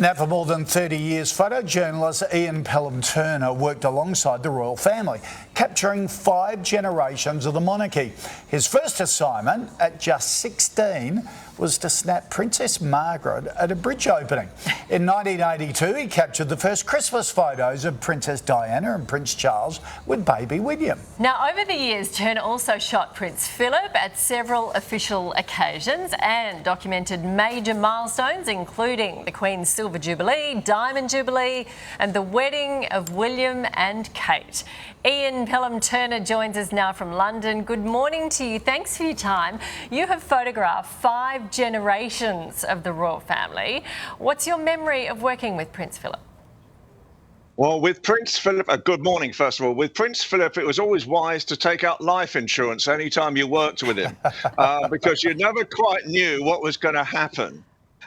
Now, for more than 30 years, photojournalist Ian Pelham Turner worked alongside the royal family, capturing 5 generations of the monarchy. His first assignment, at just 16, was to snap Princess Margaret at a bridge opening. In 1982, he captured the first Christmas photos of Princess Diana and Prince Charles with baby William. Now, over the years, Turner also shot Prince Philip at several official occasions and documented major milestones, including the Queen's Silver Jubilee, Diamond Jubilee, and the wedding of William and Kate. Ian Pelham Turner joins us now from London. Good morning to you. Thanks for your time. You have photographed 5 generations of the royal family. What's your memory of working with Prince Philip? Well, with Prince Philip, good morning, first of all. With Prince Philip, it was always wise to take out life insurance anytime you worked with him, because you never quite knew what was going to happen.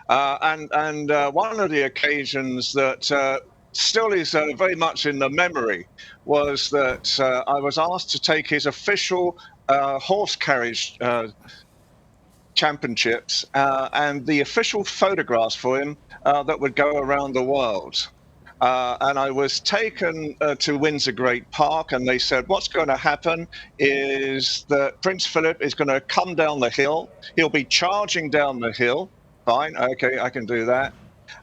And one of the occasions that still is very much in the memory was that I was asked to take his official horse carriage championships and the official photographs for him that would go around the world. And I was taken to Windsor Great Park, and they said, what's going to happen is that Prince Philip is going to come down the hill. He'll be charging down the hill. Fine, okay, I can do that.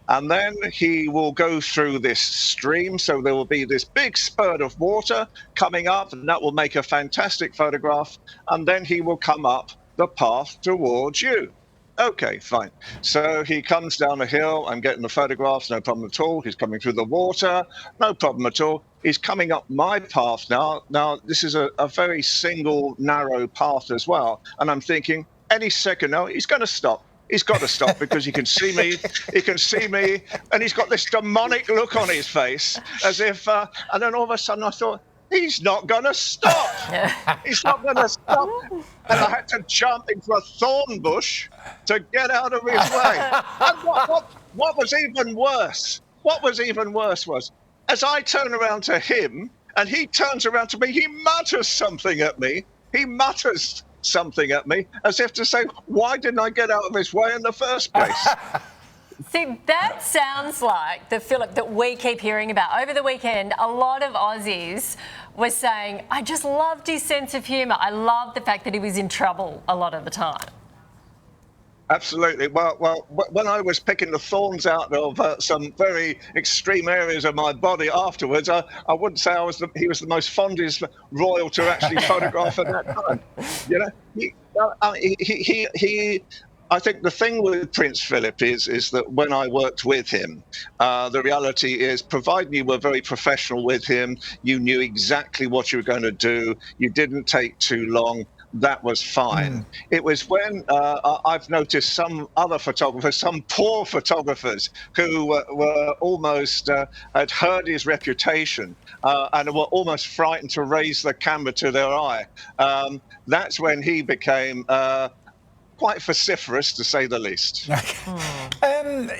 And then he will go through this stream, so there will be this big spurt of water coming up, and that will make a fantastic photograph. And then he will come up the path towards you. Okay, fine. So he comes down the hill. I'm getting the photographs, no problem at all. He's coming through the water, no problem at all. He's coming up my path now. Now, this is a very single, narrow path as well. And I'm thinking, any second now, he's going to stop. He's got to stop because he can see me, and he's got this demonic look on his face, as if, and then all of a sudden I thought, he's not going to stop. He's not going to stop. And I had to jump into a thorn bush to get out of his way. And what was even worse, was, as I turn around to him, and he turns around to me, he mutters something at me. As if to say, why didn't I get out of his way in the first place? See, that sounds like the Philip that we keep hearing about. Over the weekend, a lot of Aussies were saying, I just loved his sense of humour. I loved the fact that he was in trouble a lot of the time. Absolutely. Well, when I was picking the thorns out of some very extreme areas of my body afterwards, I wouldn't say he was the most fondest royal to actually photograph at that time. You know, I think the thing with Prince Philip is that when I worked with him, the reality is, providing you were very professional with him, you knew exactly what you were going to do, you didn't take too long, that was fine. It was when I've noticed some other photographers, some poor photographers who were almost had heard his reputation and were almost frightened to raise the camera to their eye. That's when he became quite vociferous, to say the least.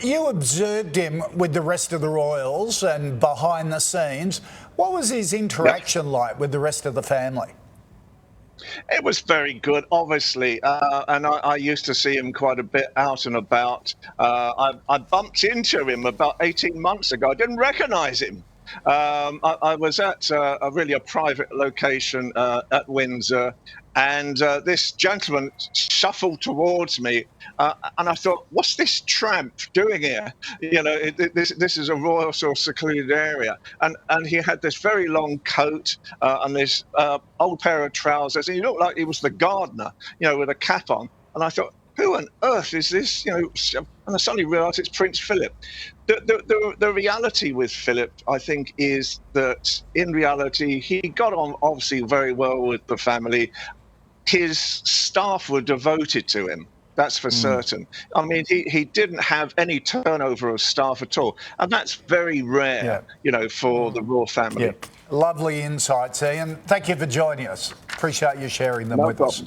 You observed him with the rest of the royals and behind the scenes. What was his interaction like with the rest of the family? It was very good, obviously, and I used to see him quite a bit out and about. I bumped into him about 18 months ago. I didn't recognise him. I was at a private location at Windsor, and this gentleman shuffled towards me, and I thought, what's this tramp doing here? You know, this is a royal sort of secluded area. And he had this very long coat and this old pair of trousers, and he looked like he was the gardener, you know, with a cap on. And I thought, who on earth is this? You know, and I suddenly realised it's Prince Philip. The reality with Philip, I think, is that in reality he got on obviously very well with the family. His staff were devoted to him. That's for certain. I mean, he didn't have any turnover of staff at all, and that's very rare, you know, for the royal family. Lovely insights, Ian. Thank you for joining us. Appreciate you sharing them with us.